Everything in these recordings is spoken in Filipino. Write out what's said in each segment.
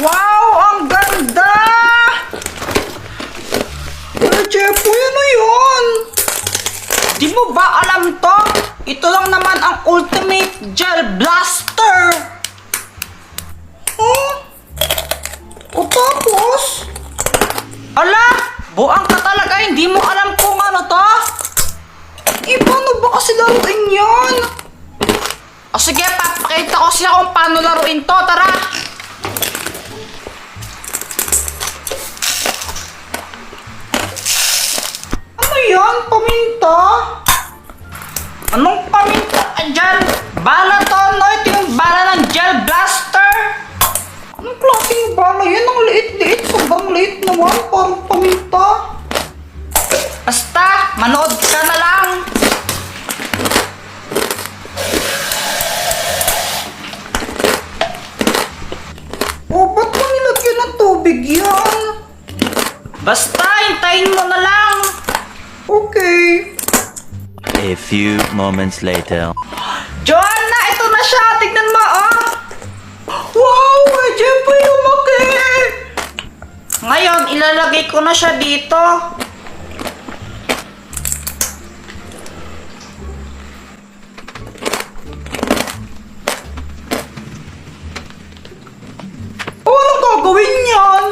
Wow, ang ganda! Jeffoy, ano yun? Di mo ba alam to? Ito lang naman ang Ultimate Gel Blaster! Huh? O tapos? Ala! Buang ka talaga, hindi mo alam kung ano to? Paano ba kasi laruin yan? O sige, papakita ko siya kung paano laruin to, tara! Ano yan? Paminta? Anong paminta? Dyan! Bala to, no? Ito yung bala ng Gel Blaster! Anong klaseng bala yan? Ang liit-liit. Sobrang liit naman. Parang paminta. Basta, manood ka na lang. Oh, ba't mo nilagyan ng tubig yan? Basta, hintayin mo na lang. Okay. A few moments later. Joanna, ito na siya. Tignan mo, oh. Wow, Jeffoy, lumaki. Ngayon, ilalagay ko na siya dito. Oh, anong gagawin yan?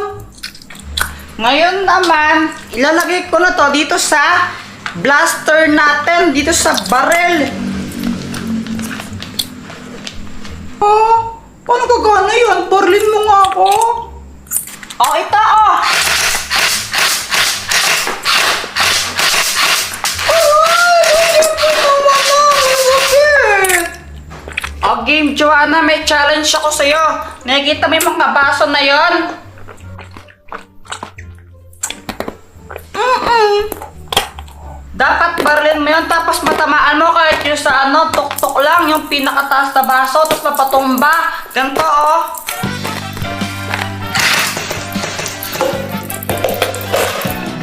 Ngayon naman, ilalagay ko na to dito sa blaster natin, dito sa barrel. Oh, paano gagana yun? Barlin mo nga ako. Oh, ito oh. Oh, game Joanna, may challenge ako sa'yo. Nakikita mo yung mga baso na yon? Dapat barlin mo yun, tapos matamaan mo kahit yung sa ano, tuk-tuk lang, yung pinakataas na baso, tapos mapatumba. Ganito, oh.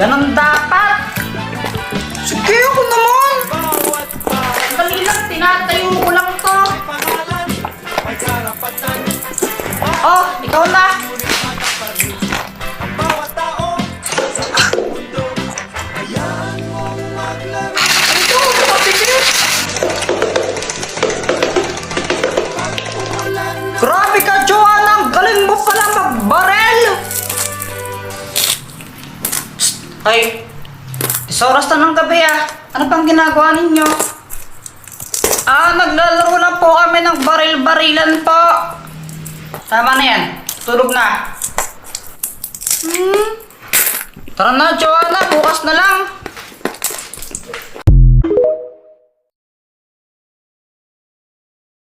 Ganon dapat. Sige, ako naman. Dali lang, tinatayo ko lang to. Oh, ikaw na. Grabe ka, Joanna! Ang galing mo pala magbarel! Psst! Ay, oras na ng gabi ah. Ano pang ginagawa ninyo? Naglalaro na po kami ng baril-barilan po. Tama na yan. Tulog na. Tara na, Joanna. Bukas na lang.